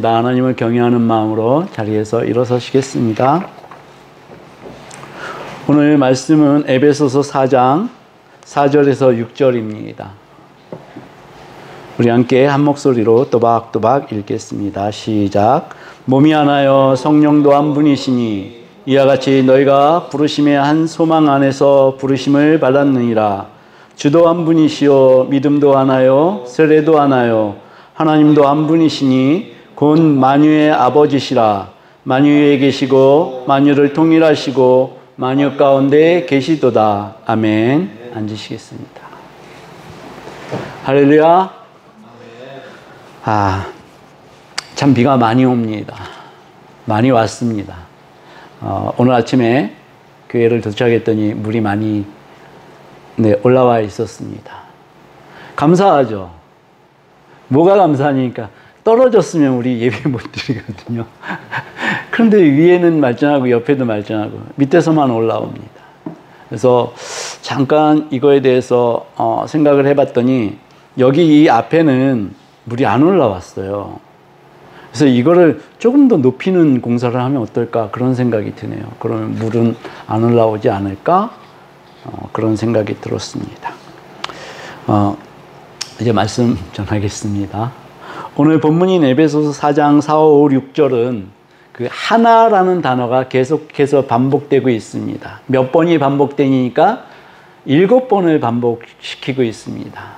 하나님을 경외하는 마음으로 자리에서 일어서시겠습니다. 오늘 말씀은 에베소서 4장 4절에서 6절입니다. 우리 함께 한 목소리로 또박또박 읽겠습니다. 시작. 몸이 하나여 성령도 한 분이시니 이와 같이 너희가 부르심의 한 소망 안에서 부르심을 받았느니라. 주도 한 분이시요 믿음도 하나요 세례도 하나요 하나님도 한 분이시니 곧 만유의 아버지시라. 만유에 계시고 만유를 통일하시고 만유 가운데 계시도다. 아멘. 앉으시겠습니다. 할렐루야. 참 비가 많이 옵니다. 많이 왔습니다. 오늘 아침에 교회를 도착했더니 물이 많이 올라와 있었습니다. 감사하죠. 뭐가 감사하니까 떨어졌으면 우리 예배 못 드리거든요. 그런데 위에는 말짱하고 옆에도 말짱하고 밑에서만 올라옵니다. 그래서 잠깐 이거에 대해서 생각을 해봤더니 여기 이 앞에는 물이 안 올라왔어요. 그래서 이거를 조금 더 높이는 공사를 하면 어떨까 그런 생각이 드네요. 그러면 물은 안 올라오지 않을까 그런 생각이 들었습니다. 이제 말씀 전하겠습니다. 오늘 본문인 에베소서 4장 4, 5, 6절은 그 하나라는 단어가 계속해서 반복되고 있습니다. 몇 번이 반복되니까 7번을 반복시키고 있습니다.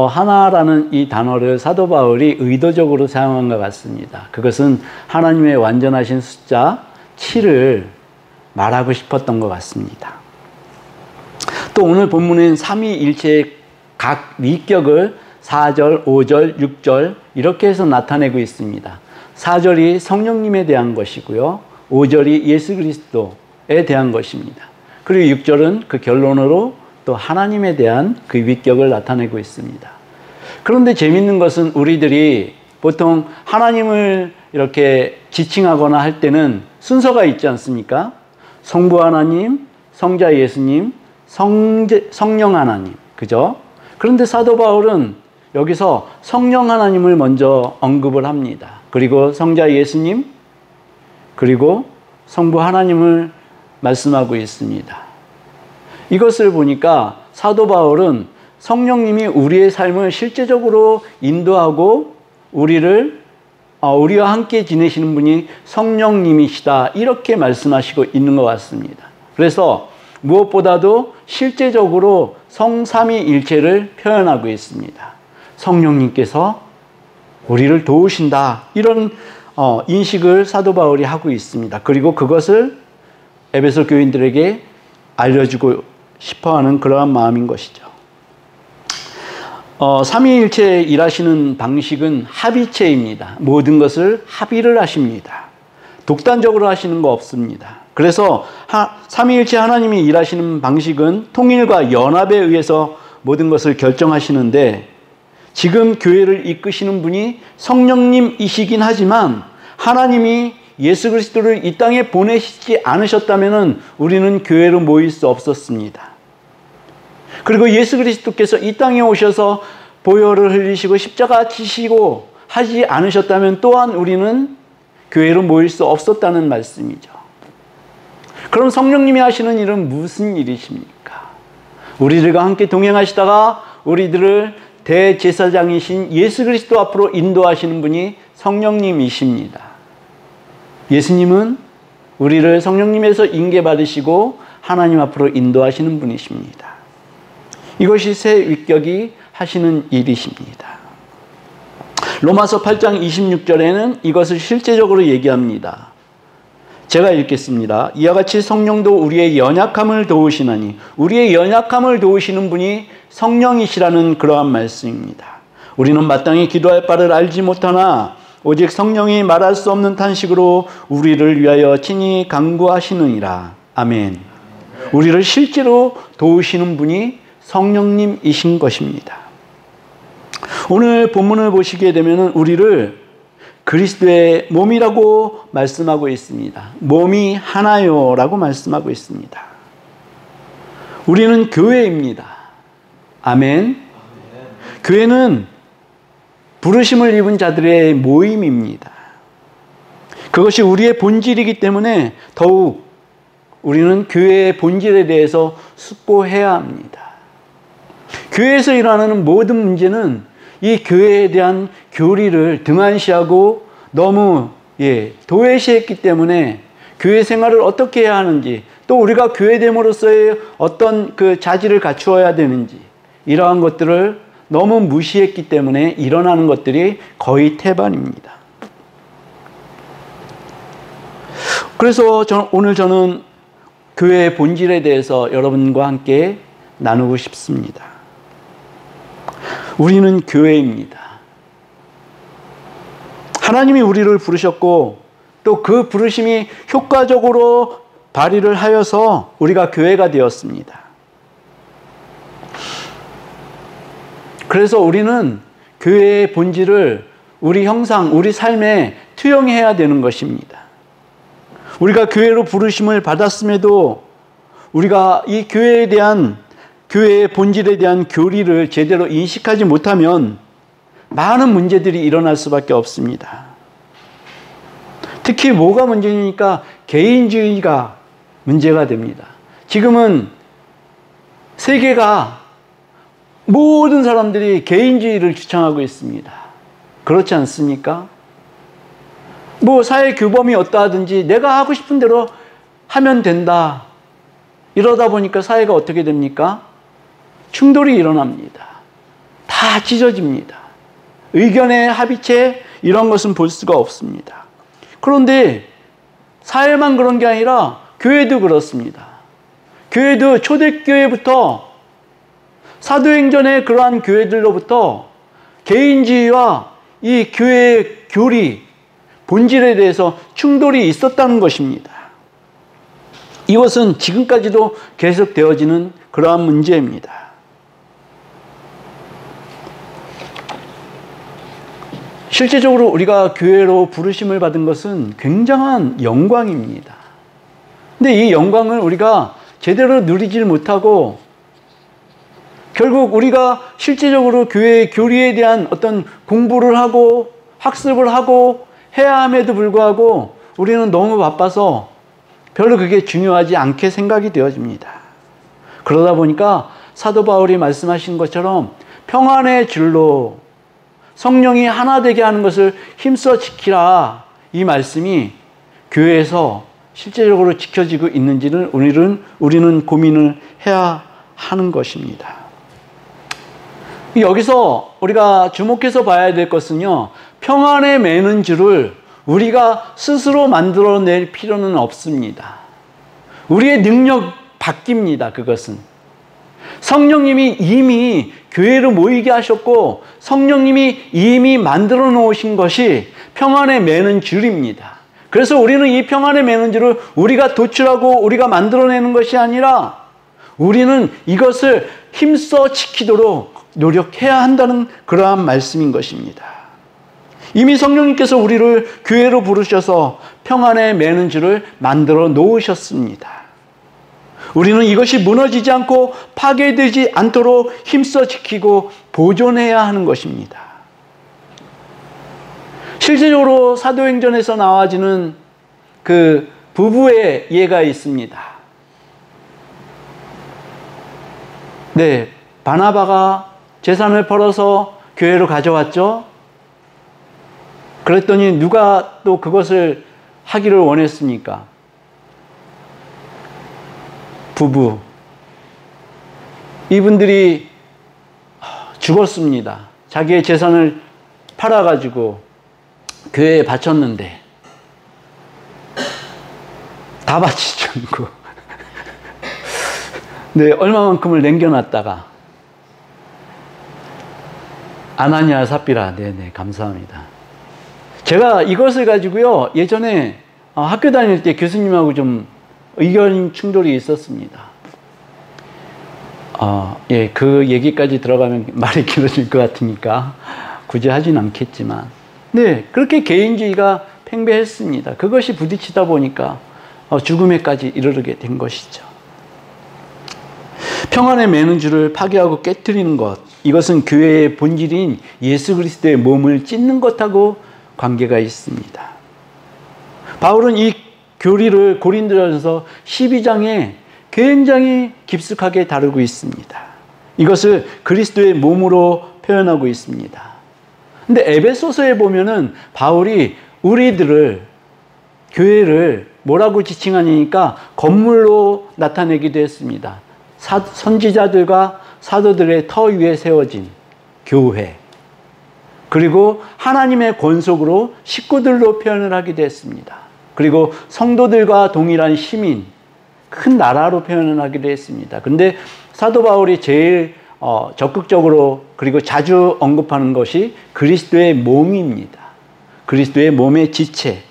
하나라는 이 단어를 사도 바울이 의도적으로 사용한 것 같습니다. 그것은 하나님의 완전하신 숫자 7을 말하고 싶었던 것 같습니다. 또 오늘 본문은 삼위일체의 각 위격을 4절, 5절, 6절 이렇게 해서 나타내고 있습니다. 4절이 성령님에 대한 것이고요. 5절이 예수 그리스도에 대한 것입니다. 그리고 6절은 그 결론으로 또 하나님에 대한 그 위격을 나타내고 있습니다. 그런데 재밌는 것은 우리들이 보통 하나님을 이렇게 지칭하거나 할 때는 순서가 있지 않습니까? 성부 하나님, 성자 예수님, 성령 하나님. 그죠? 그런데 사도 바울은 여기서 성령 하나님을 먼저 언급을 합니다. 그리고 성자 예수님, 그리고 성부 하나님을 말씀하고 있습니다. 이것을 보니까 사도 바울은 성령님이 우리의 삶을 실제적으로 인도하고 우리와 함께 지내시는 분이 성령님이시다 이렇게 말씀하시고 있는 것 같습니다. 그래서 무엇보다도 실제적으로 성삼위일체를 표현하고 있습니다. 성령님께서 우리를 도우신다 이런 인식을 사도 바울이 하고 있습니다. 그리고 그것을 에베소 교인들에게 알려주고 싶어하는 그러한 마음인 것이죠. 삼위일체 일하시는 방식은 합의체입니다. 모든 것을 합의를 하십니다. 독단적으로 하시는 거 없습니다. 그래서 삼위일체 하나님이 일하시는 방식은 통일과 연합에 의해서 모든 것을 결정하시는데 지금 교회를 이끄시는 분이 성령님이시긴 하지만 하나님이 예수 그리스도를 이 땅에 보내시지 않으셨다면 우리는 교회로 모일 수 없었습니다. 그리고 예수 그리스도께서 이 땅에 오셔서 보혈을 흘리시고 십자가 지시고 하지 않으셨다면 또한 우리는 교회로 모일 수 없었다는 말씀이죠. 그럼 성령님이 하시는 일은 무슨 일이십니까? 우리들과 함께 동행하시다가 우리들을 대제사장이신 예수 그리스도 앞으로 인도하시는 분이 성령님이십니다. 예수님은 우리를 성령님에서 인계받으시고 하나님 앞으로 인도하시는 분이십니다. 이것이 새 위격이 하시는 일이십니다. 로마서 8장 26절에는 이것을 실제적으로 얘기합니다. 제가 읽겠습니다. 이와 같이 성령도 우리의 연약함을 도우시나니 우리의 연약함을 도우시는 분이 성령이시라는 그러한 말씀입니다. 우리는 마땅히 기도할 바를 알지 못하나 오직 성령이 말할 수 없는 탄식으로 우리를 위하여 친히 간구하시느니라. 아멘. 우리를 실제로 도우시는 분이 성령님이신 것입니다. 오늘 본문을 보시게 되면 우리를 그리스도의 몸이라고 말씀하고 있습니다. 몸이 하나요 라고 말씀하고 있습니다. 우리는 교회입니다. 아멘. 교회는 부르심을 입은 자들의 모임입니다. 그것이 우리의 본질이기 때문에 더욱 우리는 교회의 본질에 대해서 숙고해야 합니다. 교회에서 일어나는 모든 문제는 이 교회에 대한 교리를 등한시하고 너무 도외시했기 때문에 교회 생활을 어떻게 해야 하는지, 또 우리가 교회됨으로써의 어떤 그 자질을 갖추어야 되는지, 이러한 것들을 너무 무시했기 때문에 일어나는 것들이 거의 태반입니다. 그래서 오늘 저는 교회의 본질에 대해서 여러분과 함께 나누고 싶습니다. 우리는 교회입니다. 하나님이 우리를 부르셨고 또 그 부르심이 효과적으로 발휘를 하여서 우리가 교회가 되었습니다. 그래서 우리는 교회의 본질을 우리 형상, 우리 삶에 투영해야 되는 것입니다. 우리가 교회로 부르심을 받았음에도 우리가 이 교회에 대한, 교회의 본질에 대한 교리를 제대로 인식하지 못하면 많은 문제들이 일어날 수밖에 없습니다. 특히 뭐가 문제입니까? 개인주의가 문제가 됩니다. 지금은 세계가 모든 사람들이 개인주의를 주창하고 있습니다. 그렇지 않습니까? 뭐 사회 규범이 어떠하든지 내가 하고 싶은 대로 하면 된다. 이러다 보니까 사회가 어떻게 됩니까? 충돌이 일어납니다. 다 찢어집니다. 의견의 합의체 이런 것은 볼 수가 없습니다. 그런데 사회만 그런 게 아니라 교회도 그렇습니다. 교회도 초대교회부터 사도행전의 그러한 교회들로부터 개인주의와 이 교회의 교리, 본질에 대해서 충돌이 있었다는 것입니다. 이것은 지금까지도 계속되어지는 그러한 문제입니다. 실제적으로 우리가 교회로 부르심을 받은 것은 굉장한 영광입니다. 근데 이 영광을 우리가 제대로 누리질 못하고 결국 우리가 실제적으로 교회의 교리에 대한 어떤 공부를 하고 학습을 하고 해야 함에도 불구하고 우리는 너무 바빠서 별로 그게 중요하지 않게 생각이 되어집니다. 그러다 보니까 사도 바울이 말씀하신 것처럼 평안의 줄로 성령이 하나 되게 하는 것을 힘써 지키라, 이 말씀이 교회에서 실제적으로 지켜지고 있는지를 우리는 고민을 해야 하는 것입니다. 여기서 우리가 주목해서 봐야 될 것은요, 평안에 매는 줄을 우리가 스스로 만들어낼 필요는 없습니다. 우리의 능력 바뀝니다. 그것은 성령님이 이미 교회로 모이게 하셨고 성령님이 이미 만들어 놓으신 것이 평안에 매는 줄입니다. 그래서 우리는 이 평안에 매는 줄을 우리가 도출하고 우리가 만들어내는 것이 아니라 우리는 이것을 힘써 지키도록 노력해야 한다는 그러한 말씀인 것입니다. 이미 성령님께서 우리를 교회로 부르셔서 평안에 매는 줄을 만들어 놓으셨습니다. 우리는 이것이 무너지지 않고 파괴되지 않도록 힘써 지키고 보존해야 하는 것입니다. 실제적으로 사도행전에서 나와지는 그 부부의 예가 있습니다. 네, 바나바가 재산을 벌어서 교회로 가져왔죠. 그랬더니 누가 또 그것을 하기를 원했습니까? 부부. 이분들이 죽었습니다. 자기의 재산을 팔아가지고 교회에 바쳤는데 다 바치지 않고 네, 얼마만큼을 남겨놨다가 아나니아 삽비라. 네네, 감사합니다. 제가 이것을 가지고요, 예전에 학교 다닐 때 교수님하고 좀 의견 충돌이 있었습니다. 예, 그 얘기까지 들어가면 말이 길어질 것 같으니까 굳이 하진 않겠지만, 네, 그렇게 개인주의가 팽배했습니다. 그것이 부딪히다 보니까 죽음에까지 이르게 된 것이죠. 평안에 매는 줄을 파괴하고 깨뜨리는 것, 이것은 교회의 본질인 예수 그리스도의 몸을 찢는 것하고 관계가 있습니다. 바울은 이 교리를 고린도전서 12장에 굉장히 깊숙하게 다루고 있습니다. 이것을 그리스도의 몸으로 표현하고 있습니다. 근데 에베소서에 보면은 바울이 우리들을, 교회를 뭐라고 지칭하니까 건물로 나타내기도 했습니다. 선지자들과 사도들의 터 위에 세워진 교회, 그리고 하나님의 권속으로 식구들로 표현을 하기도 했습니다. 그리고 성도들과 동일한 시민, 큰 나라로 표현을 하기도 했습니다. 그런데 사도 바울이 제일 적극적으로 그리고 자주 언급하는 것이 그리스도의 몸입니다. 그리스도의 몸의 지체,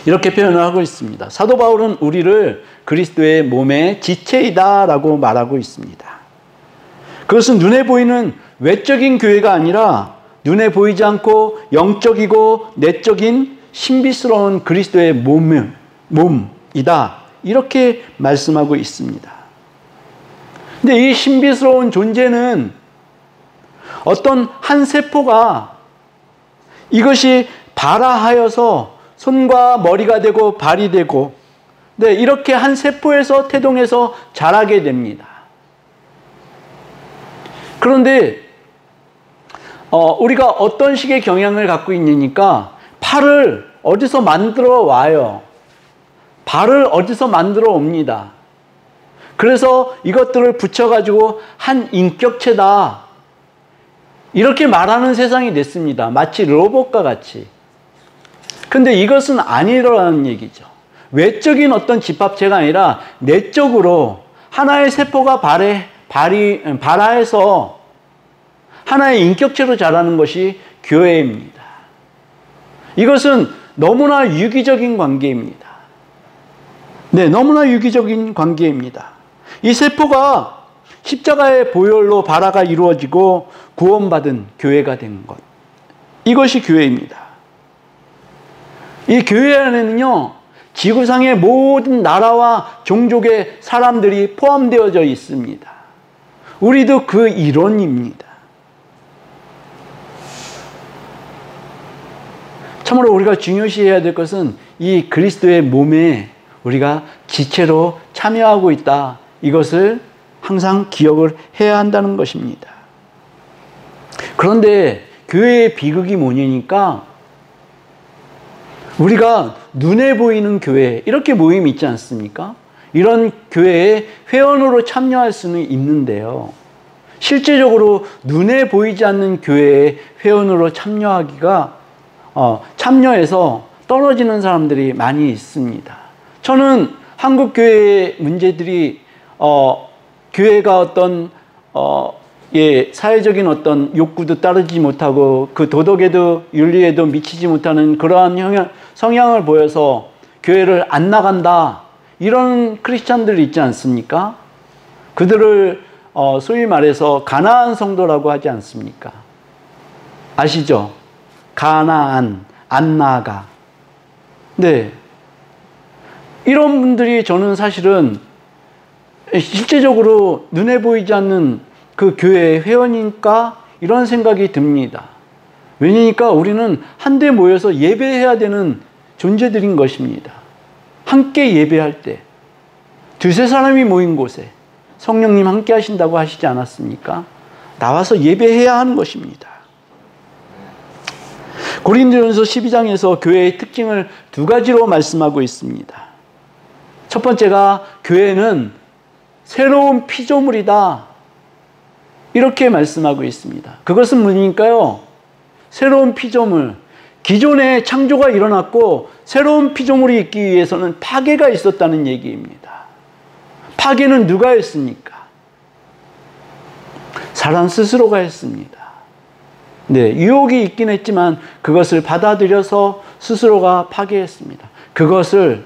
이렇게 표현을 하고 있습니다. 사도 바울은 우리를 그리스도의 몸의 지체이다 라고 말하고 있습니다. 그것은 눈에 보이는 외적인 교회가 아니라 눈에 보이지 않고 영적이고 내적인 신비스러운 그리스도의 몸이다, 이렇게 말씀하고 있습니다. 근데 이 신비스러운 존재는 어떤 한 세포가 이것이 발화하여서 손과 머리가 되고 발이 되고, 네, 이렇게 한 세포에서 태동해서 자라게 됩니다. 그런데 우리가 어떤 식의 경향을 갖고 있느니까 팔을 어디서 만들어 와요. 발을 어디서 만들어 옵니다. 그래서 이것들을 붙여가지고 한 인격체다, 이렇게 말하는 세상이 됐습니다. 마치 로봇과 같이. 근데 이것은 아니라는 얘기죠. 외적인 어떤 집합체가 아니라 내적으로 하나의 세포가 발화해서 하나의 인격체로 자라는 것이 교회입니다. 이것은 너무나 유기적인 관계입니다. 네, 너무나 유기적인 관계입니다. 이 세포가 십자가의 보혈로 발화가 이루어지고 구원받은 교회가 된 것, 이것이 교회입니다. 이 교회 안에는요, 지구상의 모든 나라와 종족의 사람들이 포함되어져 있습니다. 우리도 그 일원입니다. 참으로 우리가 중요시해야 될 것은 이 그리스도의 몸에 우리가 지체로 참여하고 있다, 이것을 항상 기억을 해야 한다는 것입니다. 그런데 교회의 비극이 뭐냐니까, 우리가 눈에 보이는 교회, 이렇게 모임이 있지 않습니까? 이런 교회에 회원으로 참여할 수는 있는데요, 실제적으로 눈에 보이지 않는 교회에 회원으로 참여해서 떨어지는 사람들이 많이 있습니다. 저는 한국 교회의 문제들이 교회가 어떤 사회적인 어떤 욕구도 따르지 못하고 그 도덕에도 윤리에도 미치지 못하는 그러한 성향을 보여서 교회를 안 나간다, 이런 크리스찬들이 있지 않습니까? 그들을 소위 말해서 가나안 성도라고 하지 않습니까? 아시죠? 가나안, 안 나가. 네, 이런 분들이 저는 사실은 실제적으로 눈에 보이지 않는 그 교회의 회원인가, 이런 생각이 듭니다. 왜냐니까 우리는 한데 모여서 예배해야 되는 존재들인 것입니다. 함께 예배할 때 두세 사람이 모인 곳에 성령님 함께 하신다고 하시지 않았습니까? 나와서 예배해야 하는 것입니다. 고린도전서 12장에서 교회의 특징을 두 가지로 말씀하고 있습니다. 첫 번째가 교회는 새로운 피조물이다, 이렇게 말씀하고 있습니다. 그것은 뭐니까요? 새로운 피조물, 기존에 창조가 일어났고 새로운 피조물이 있기 위해서는 파괴가 있었다는 얘기입니다. 파괴는 누가 했습니까? 사람 스스로가 했습니다. 네, 유혹이 있긴 했지만 그것을 받아들여서 스스로가 파괴했습니다. 그것을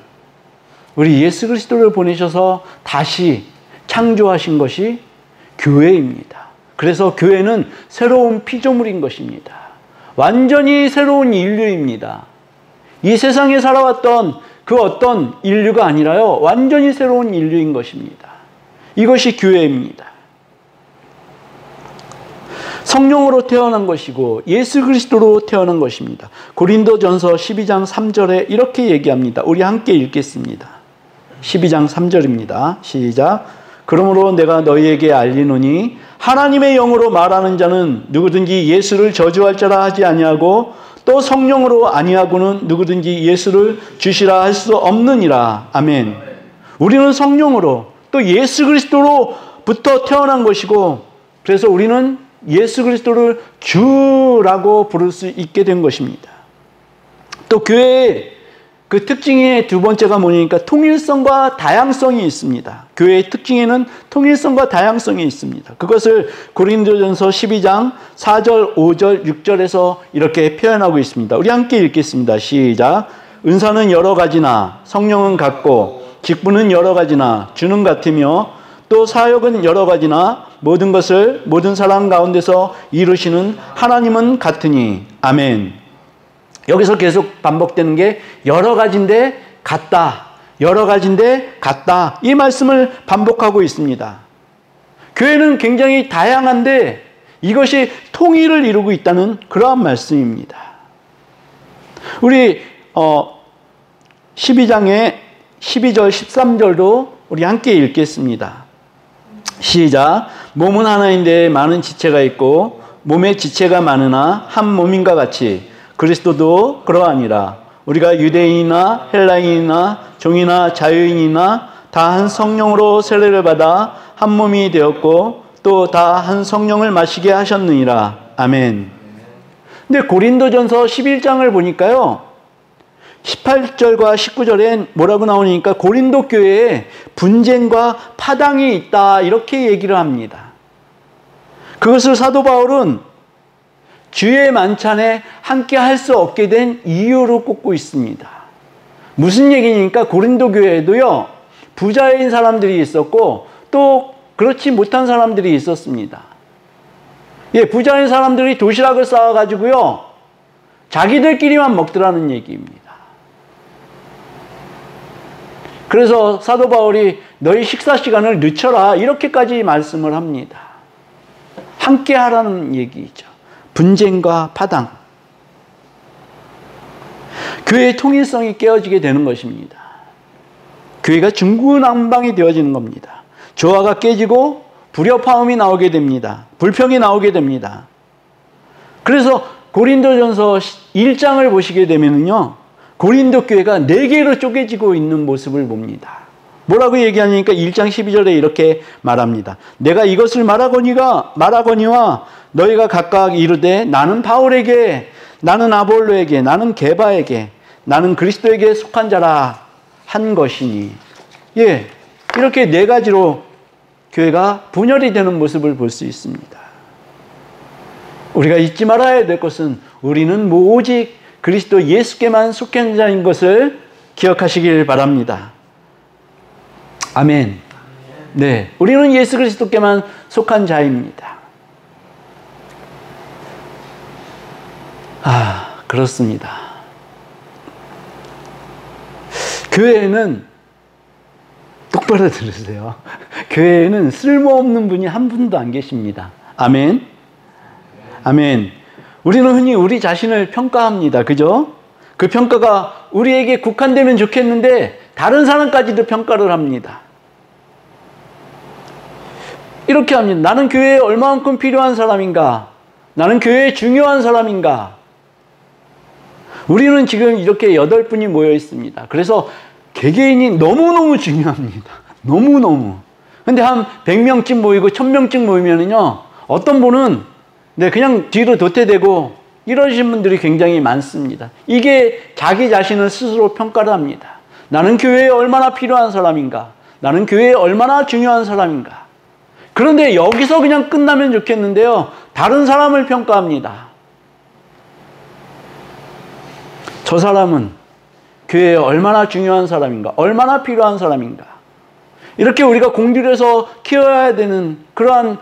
우리 예수 그리스도를 보내셔서 다시 창조하신 것이 교회입니다. 그래서 교회는 새로운 피조물인 것입니다. 완전히 새로운 인류입니다. 이 세상에 살아왔던 그 어떤 인류가 아니라요, 완전히 새로운 인류인 것입니다. 이것이 교회입니다. 성령으로 태어난 것이고 예수 그리스도로 태어난 것입니다. 고린도전서 12장 3절에 이렇게 얘기합니다. 우리 함께 읽겠습니다. 12장 3절입니다. 시작. 그러므로 내가 너희에게 알리노니 하나님의 영으로 말하는 자는 누구든지 예수를 저주할 자라 하지 아니하고 또 성령으로 아니하고는 누구든지 예수를 주시라 할 수 없느니라. 아멘. 우리는 성령으로 또 예수 그리스도로부터 태어난 것이고 그래서 우리는 예수 그리스도를 주라고 부를 수 있게 된 것입니다. 또 교회의 그 특징의 두 번째가 뭐냐니까 통일성과 다양성이 있습니다. 교회의 특징에는 통일성과 다양성이 있습니다. 그것을 고린도전서 12장 4절, 5절, 6절에서 이렇게 표현하고 있습니다. 우리 함께 읽겠습니다. 시작. 은사는 여러 가지나 성령은 같고 직분은 여러 가지나 주는 같으며 또 사역은 여러 가지나 모든 것을 모든 사람 가운데서 이루시는 하나님은 같으니. 아멘. 여기서 계속 반복되는 게 여러 가지인데 같다. 여러 가지인데 같다. 이 말씀을 반복하고 있습니다. 교회는 굉장히 다양한데 이것이 통일을 이루고 있다는 그러한 말씀입니다. 우리 12장의 12절 13절도 우리 함께 읽겠습니다. 시작. 몸은 하나인데 많은 지체가 있고 몸에 지체가 많으나 한 몸인가 같이 그리스도도 그러하니라. 우리가 유대인이나 헬라인이나 종이나 자유인이나 다 한 성령으로 세례를 받아 한 몸이 되었고 또 다 한 성령을 마시게 하셨느니라. 아멘. 근데 고린도전서 11장을 보니까요 18절과 19절엔 뭐라고 나오니까 고린도 교회에 분쟁과 파당이 있다 이렇게 얘기를 합니다. 그것을 사도 바울은 주의 만찬에 함께 할 수 없게 된 이유로 꼽고 있습니다. 무슨 얘기니까 고린도 교회에도요 부자인 사람들이 있었고 또 그렇지 못한 사람들이 있었습니다. 예, 부자인 사람들이 도시락을 쌓아가지고요 자기들끼리만 먹더라는 얘기입니다. 그래서 사도 바울이 너희 식사 시간을 늦춰라 이렇게까지 말씀을 합니다. 함께 하라는 얘기죠. 분쟁과 파당. 교회의 통일성이 깨어지게 되는 것입니다. 교회가 중구난방이 되어지는 겁니다. 조화가 깨지고 불협화음이 나오게 됩니다. 불평이 나오게 됩니다. 그래서 고린도전서 1장을 보시게 되면요 고린도 교회가 4개로 쪼개지고 있는 모습을 봅니다. 뭐라고 얘기하니까 1장 12절에 이렇게 말합니다. 내가 이것을 말하거니와 너희가 각각 이르되 나는 바울에게 나는 아볼로에게 나는 게바에게 나는 그리스도에게 속한 자라 한 것이니. 예, 이렇게 4가지로 교회가 분열이 되는 모습을 볼 수 있습니다. 우리가 잊지 말아야 될 것은 우리는 오직 그리스도 예수께만 속한 자인 것을 기억하시길 바랍니다. 아멘. 네, 우리는 예수 그리스도께만 속한 자입니다. 그렇습니다. 교회에는 똑바로 들으세요. 교회에는 쓸모없는 분이 한 분도 안 계십니다. 아멘. 아멘. 우리는 흔히 우리 자신을 평가합니다. 그죠? 그 평가가 우리에게 국한되면 좋겠는데 다른 사람까지도 평가를 합니다. 이렇게 합니다. 나는 교회에 얼마만큼 필요한 사람인가? 나는 교회에 중요한 사람인가? 우리는 지금 이렇게 8분이 모여 있습니다. 그래서 개개인이 너무너무 중요합니다. 너무너무. 근데 한 100명쯤 모이고 1000명쯤 모이면은요, 어떤 분은 그냥 뒤로 도태되고 이러신 분들이 굉장히 많습니다. 이게 자기 자신을 스스로 평가를 합니다. 나는 교회에 얼마나 필요한 사람인가? 나는 교회에 얼마나 중요한 사람인가? 그런데 여기서 그냥 끝나면 좋겠는데요. 다른 사람을 평가합니다. 저 사람은 교회에 얼마나 중요한 사람인가? 얼마나 필요한 사람인가? 이렇게 우리가 공들여서 키워야 되는 그러한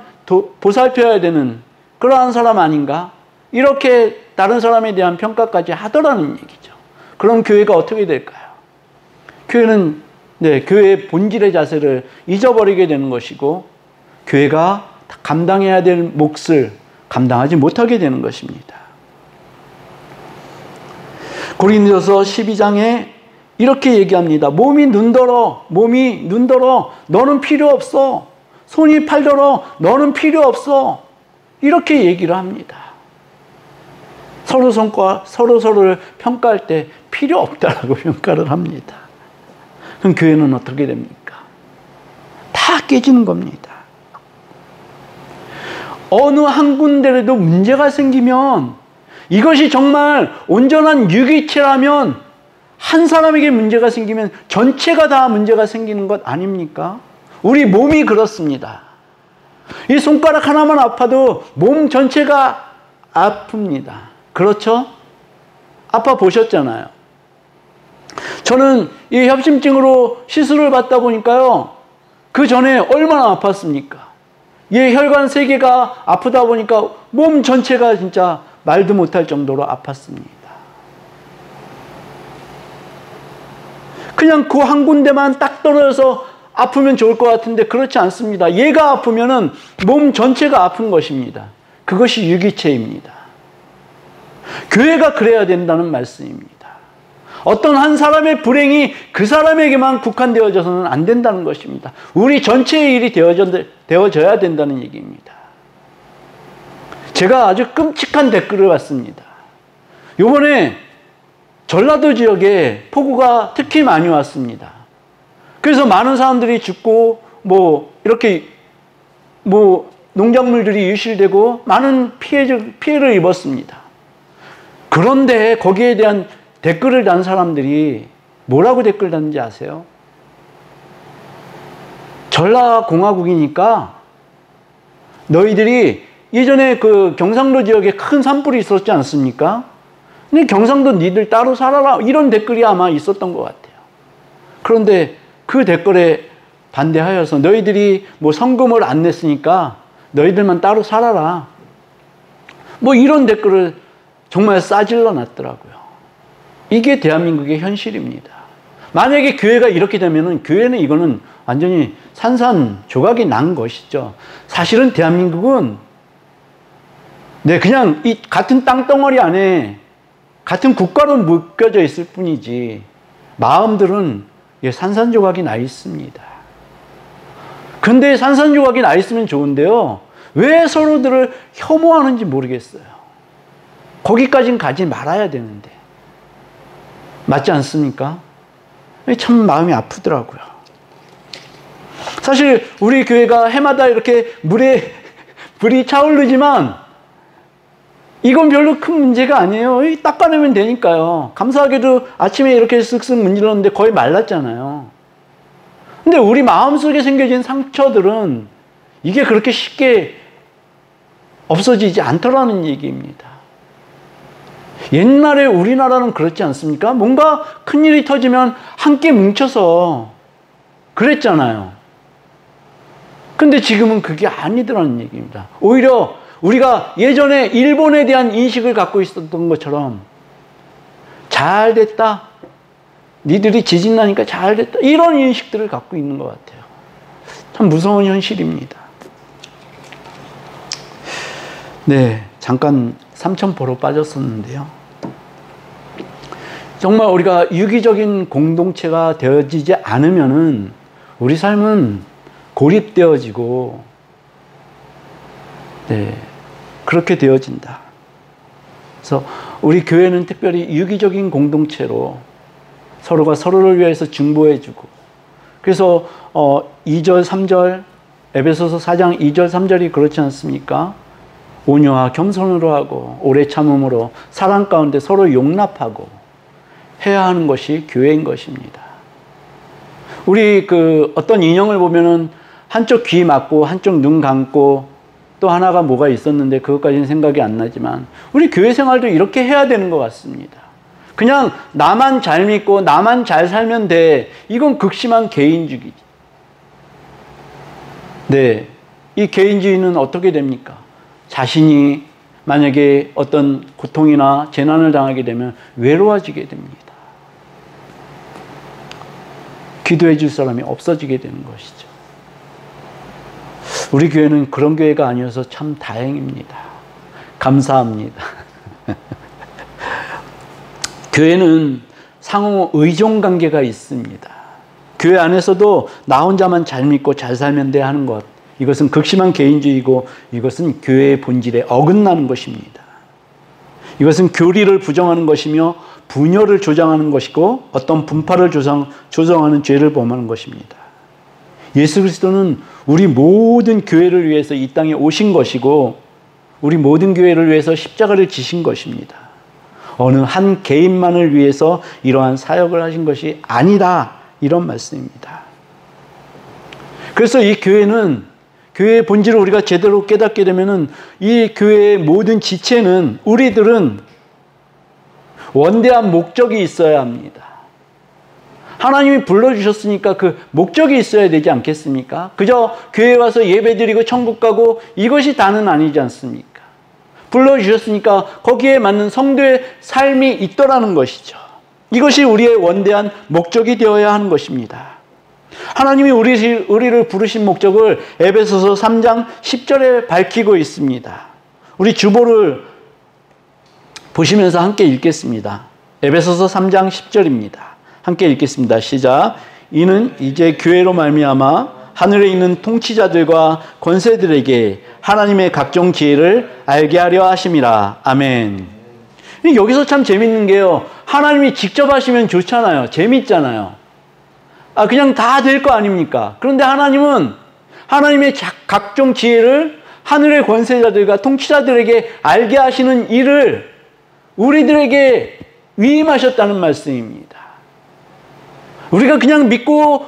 보살펴야 되는 그러한 사람 아닌가? 이렇게 다른 사람에 대한 평가까지 하더라는 얘기죠. 그럼 교회가 어떻게 될까요? 교회는 교회의 본질의 자세를 잊어버리게 되는 것이고 교회가 감당해야 될 몫을 감당하지 못하게 되는 것입니다. 고린도서 12장에 이렇게 얘기합니다. 몸이 눈더러 너는 필요 없어. 손이 팔더러 너는 필요 없어. 이렇게 얘기를 합니다. 서로를 평가할 때 필요 없다라고 평가를 합니다. 그럼 교회는 어떻게 됩니까? 다 깨지는 겁니다. 어느 한 군데라도 문제가 생기면, 이것이 정말 온전한 유기체라면 한 사람에게 문제가 생기면 전체가 다 문제가 생기는 것 아닙니까? 우리 몸이 그렇습니다. 이 손가락 하나만 아파도 몸 전체가 아픕니다. 그렇죠? 아파 보셨잖아요. 저는 이 협심증으로 시술을 받다 보니까요, 그 전에 얼마나 아팠습니까? 이 혈관 3개가 아프다 보니까 몸 전체가 진짜 말도 못할 정도로 아팠습니다. 그냥 그 한 군데만 딱 떨어져서 아프면 좋을 것 같은데 그렇지 않습니다. 얘가 아프면은 몸 전체가 아픈 것입니다. 그것이 유기체입니다. 교회가 그래야 된다는 말씀입니다. 어떤 한 사람의 불행이 그 사람에게만 국한되어져서는 안 된다는 것입니다. 우리 전체의 일이 되어져야 된다는 얘기입니다. 제가 아주 끔찍한 댓글을 봤습니다. 이번에 전라도 지역에 폭우가 특히 많이 왔습니다. 그래서 많은 사람들이 죽고 이렇게 농작물들이 유실되고 많은 피해를 입었습니다. 그런데 거기에 대한 댓글을 단 사람들이 뭐라고 댓글 달는지 아세요? 전라공화국이니까 너희들이 예전에 그 경상도 지역에 큰 산불이 있었지 않습니까? 근데 경상도 니들 따로 살아라, 이런 댓글이 아마 있었던 것 같아요. 그런데 그 댓글에 반대하여서 너희들이 성금을 안 냈으니까 너희들만 따로 살아라, 이런 댓글을 정말 싸질러 놨더라고요. 이게 대한민국의 현실입니다. 만약에 교회가 이렇게 되면은 교회는 이거는 완전히 산산조각이 난 것이죠. 사실은 대한민국은 그냥 이 같은 땅덩어리 안에 같은 국가로 묶여져 있을 뿐이지 마음들은 산산조각이 나 있습니다. 근데 산산조각이 나 있으면 좋은데요, 왜 서로들을 혐오하는지 모르겠어요. 거기까지는 가지 말아야 되는데. 맞지 않습니까? 참 마음이 아프더라고요. 사실 우리 교회가 해마다 이렇게 불이 차오르지만 이건 별로 큰 문제가 아니에요. 닦아내면 되니까요. 감사하게도 아침에 이렇게 쓱쓱 문질렀는데 거의 말랐잖아요. 근데 우리 마음속에 생겨진 상처들은 이게 그렇게 쉽게 없어지지 않더라는 얘기입니다. 옛날에 우리나라는 그렇지 않습니까? 뭔가 큰일이 터지면 함께 뭉쳐서 그랬잖아요. 근데 지금은 그게 아니더라는 얘기입니다. 오히려 우리가 예전에 일본에 대한 인식을 갖고 있었던 것처럼 잘 됐다, 니들이 지진 나니까 잘 됐다, 이런 인식들을 갖고 있는 것 같아요. 참 무서운 현실입니다. 잠깐 삼천포로 빠졌었는데요. 정말 우리가 유기적인 공동체가 되어지지 않으면은 우리 삶은 고립되어지고, 그렇게 되어진다. 그래서 우리 교회는 특별히 유기적인 공동체로 서로가 서로를 위해서 중보해주고, 그래서 2절, 3절, 에베소서 4장 2절, 3절이 그렇지 않습니까? 온유와 겸손으로 하고 오래 참음으로 사랑 가운데 서로 용납하고 해야 하는 것이 교회인 것입니다. 우리 어떤 인형을 보면은 한쪽 귀 막고 한쪽 눈 감고 또 하나가 뭐가 있었는데 그것까지는 생각이 안 나지만 우리 교회 생활도 이렇게 해야 되는 것 같습니다. 그냥 나만 잘 믿고 나만 잘 살면 돼. 이건 극심한 개인주의지. 이 개인주의는 어떻게 됩니까? 자신이 만약에 어떤 고통이나 재난을 당하게 되면 외로워지게 됩니다. 기도해 줄 사람이 없어지게 되는 것이죠. 우리 교회는 그런 교회가 아니어서 참 다행입니다. 감사합니다. 교회는 상호 의존 관계가 있습니다. 교회 안에서도 나 혼자만 잘 믿고 잘 살면 돼 하는 것, 이것은 극심한 개인주의고 이것은 교회의 본질에 어긋나는 것입니다. 이것은 교리를 부정하는 것이며 분열을 조장하는 것이고 어떤 분파를 조성하는 죄를 범하는 것입니다. 예수 그리스도는 우리 모든 교회를 위해서 이 땅에 오신 것이고 우리 모든 교회를 위해서 십자가를 지신 것입니다. 어느 한 개인만을 위해서 이러한 사역을 하신 것이 아니다, 이런 말씀입니다. 그래서 이 교회는, 교회의 본질을 우리가 제대로 깨닫게 되면은 이 교회의 모든 지체는, 우리들은 원대한 목적이 있어야 합니다. 하나님이 불러주셨으니까 그 목적이 있어야 되지 않겠습니까? 그저 교회에 와서 예배드리고 천국 가고 이것이 다는 아니지 않습니까? 불러주셨으니까 거기에 맞는 성도의 삶이 있더라는 것이죠. 이것이 우리의 원대한 목적이 되어야 하는 것입니다. 하나님이 우리를 부르신 목적을 에베소서 3장 10절에 밝히고 있습니다. 우리 주보를 보시면서 함께 읽겠습니다. 에베소서 3장 10절입니다. 함께 읽겠습니다. 시작. 이는 이제 교회로 말미암아 하늘에 있는 통치자들과 권세들에게 하나님의 각종 지혜를 알게 하려 하심이라. 아멘. 여기서 참 재밌는 게요, 하나님이 직접 하시면 좋잖아요. 재밌잖아요. 그냥 다 될 거 아닙니까? 그런데 하나님은 하나님의 각종 지혜를 하늘의 권세자들과 통치자들에게 알게 하시는 일을 우리들에게 위임하셨다는 말씀입니다. 우리가 그냥 믿고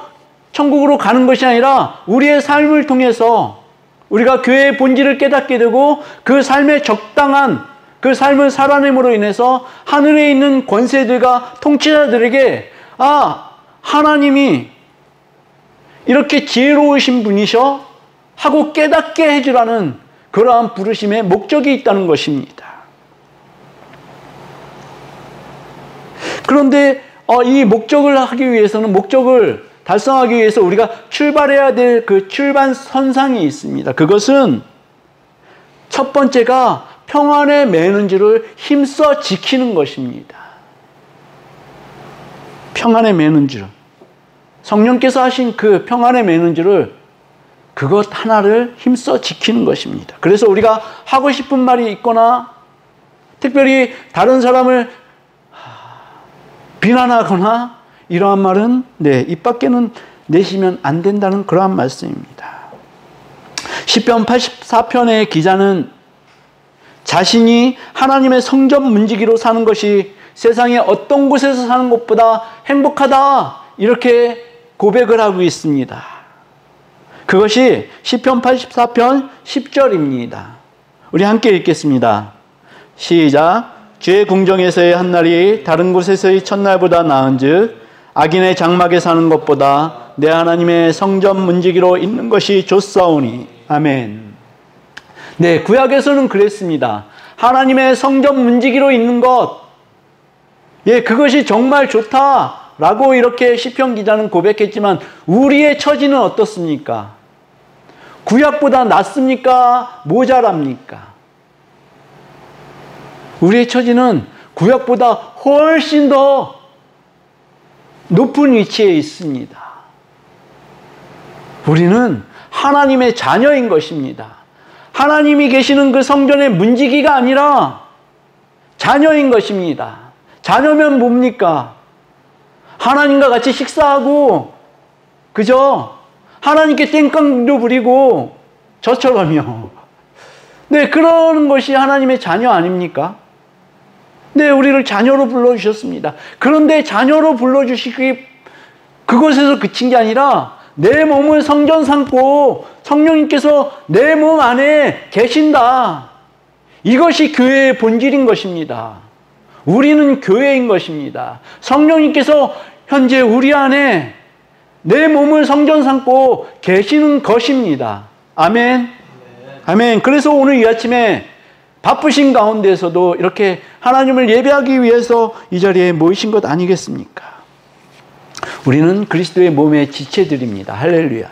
천국으로 가는 것이 아니라 우리의 삶을 통해서 우리가 교회의 본질을 깨닫게 되고 그 삶에 적당한 그 삶을 살아냄으로 인해서 하늘에 있는 권세들과 통치자들에게 하나님이 이렇게 지혜로우신 분이셔 하고 깨닫게 해주라는 그러한 부르심의 목적이 있다는 것입니다. 그런데 이 목적을 하기 위해서는, 목적을 달성하기 위해서 우리가 출발해야 될 그 출발선상이 있습니다. 그것은 첫 번째가 평안에 매는 줄을 힘써 지키는 것입니다. 평안에 매는 줄. 성령께서 하신 그 평안에 매는 줄을, 그것 하나를 힘써 지키는 것입니다. 그래서 우리가 하고 싶은 말이 있거나 특별히 다른 사람을 비난하거나 이러한 말은 입 밖에는 내시면 안 된다는 그러한 말씀입니다. 시편 84편의 기자는 자신이 하나님의 성전 문지기로 사는 것이 세상의 어떤 곳에서 사는 것보다 행복하다, 이렇게 고백을 하고 있습니다. 그것이 시편 84편 10절입니다. 우리 함께 읽겠습니다. 시작. 주의 궁정에서의 한날이 다른 곳에서의 첫날보다 나은즉 악인의 장막에 사는 것보다 내 하나님의 성전 문지기로 있는 것이 좋사오니. 아멘. 네, 구약에서는 그랬습니다. 하나님의 성전 문지기로 있는 것, 그것이 정말 좋다라고 이렇게 시편 기자는 고백했지만 우리의 처지는 어떻습니까? 구약보다 낫습니까? 모자랍니까? 우리의 처지는 구약보다 훨씬 더 높은 위치에 있습니다. 우리는 하나님의 자녀인 것입니다. 하나님이 계시는 그 성전의 문지기가 아니라 자녀인 것입니다. 자녀면 뭡니까? 하나님과 같이 식사하고 그저 하나님께 땡깡도 부리고 저처럼요. 네, 그런 것이 하나님의 자녀 아닙니까? 네, 우리를 자녀로 불러주셨습니다. 그런데 자녀로 불러주시기, 그것에서 그친 게 아니라 내 몸을 성전 삼고 성령님께서 내 몸 안에 계신다. 이것이 교회의 본질인 것입니다. 우리는 교회인 것입니다. 성령님께서 현재 우리 안에 내 몸을 성전 삼고 계시는 것입니다. 아멘. 아멘. 그래서 오늘 이 아침에 바쁘신 가운데서도 이렇게 하나님을 예배하기 위해서 이 자리에 모이신 것 아니겠습니까? 우리는 그리스도의 몸의 지체들입니다. 할렐루야.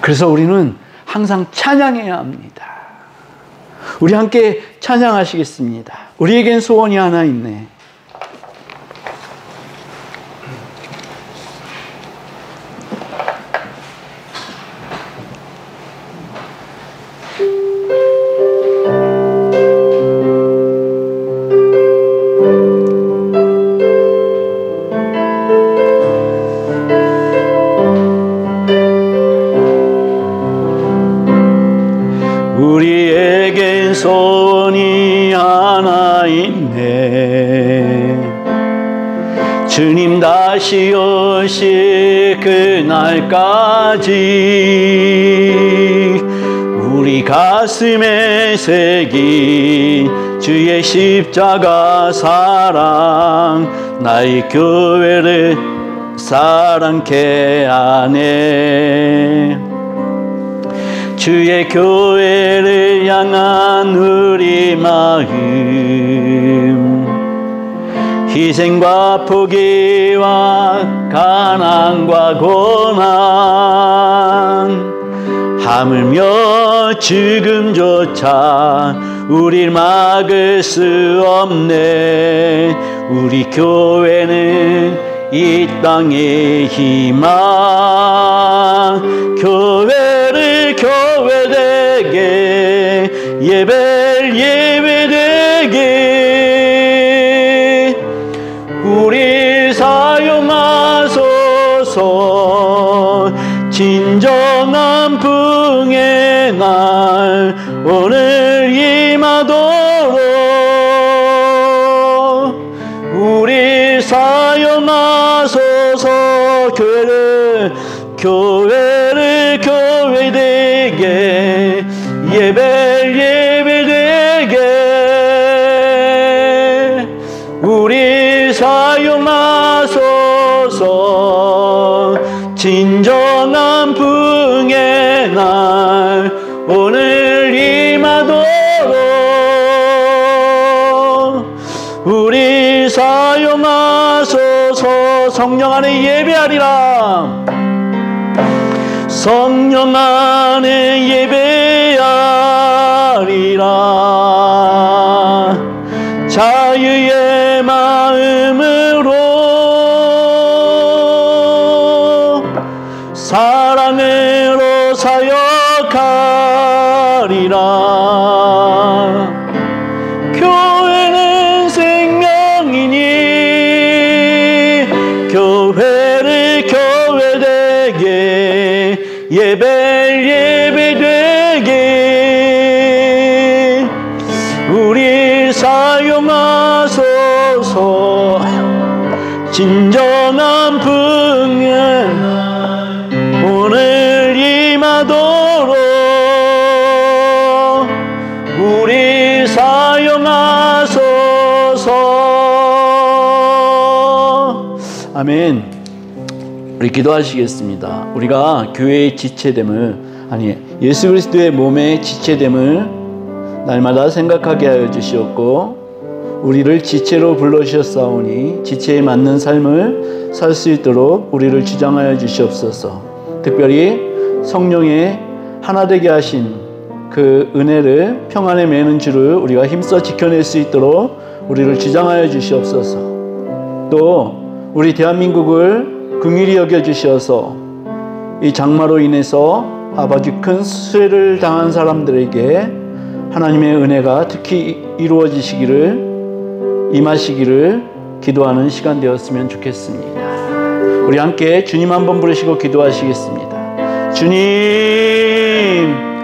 그래서 우리는 항상 찬양해야 합니다. 우리 함께 찬양하시겠습니다. 우리에겐 소원이 하나 있네. 우리에겐 소원이 하나 있네. 주님 다시 오실 그날까지 우리 가슴에 새긴 주의 십자가 사랑, 나의 교회를 사랑케 하네. 주의 교회를 향한 우리 마음, 희생과 포기와 가난과 고난, 하물며 죽음조차 우릴 막을 수 없네. 우리 교회는 이 땅의 희망, 교회를 교회되게, 예배를 예배되게 우리 사용하소서. 진정한 풍의 날 오늘 임하도록 우리 사용하소서. 교회를 교회되게, 예배를 예배되게 우리 사용하소서. 진정한 풍의 날 오늘 임하도록 우리 사용하소서. 성령 안에 예배하리라. 성령 안에 예배하리라. 자유의 마음으로 사랑으로 사역하리라. 교회는 생명이니 교회를 교회되게, 예배를 예배되게 우리 사용하소서. 진정한 풍의 오늘 임하도록 우리 사용하소서. 아멘. 우리 기도하시겠습니다. 우리가 교회의 지체됨을, 아니 예수 그리스도의 몸의 지체됨을 날마다 생각하게 하여 주시옵고, 우리를 지체로 불러주셨사오니 지체에 맞는 삶을 살 수 있도록 우리를 주장하여 주시옵소서. 특별히 성령의 하나 되게 하신 그 은혜를, 평안에 매는 줄을 우리가 힘써 지켜낼 수 있도록 우리를 주장하여 주시옵소서. 또 우리 대한민국을 긍휼히 여겨주셔서 이 장마로 인해서 아버지 큰 수해를 당한 사람들에게 하나님의 은혜가 특히 이루어지시기를, 임하시기를 기도하는 시간 되었으면 좋겠습니다. 우리 함께 주님 한번 부르시고 기도하시겠습니다. 주님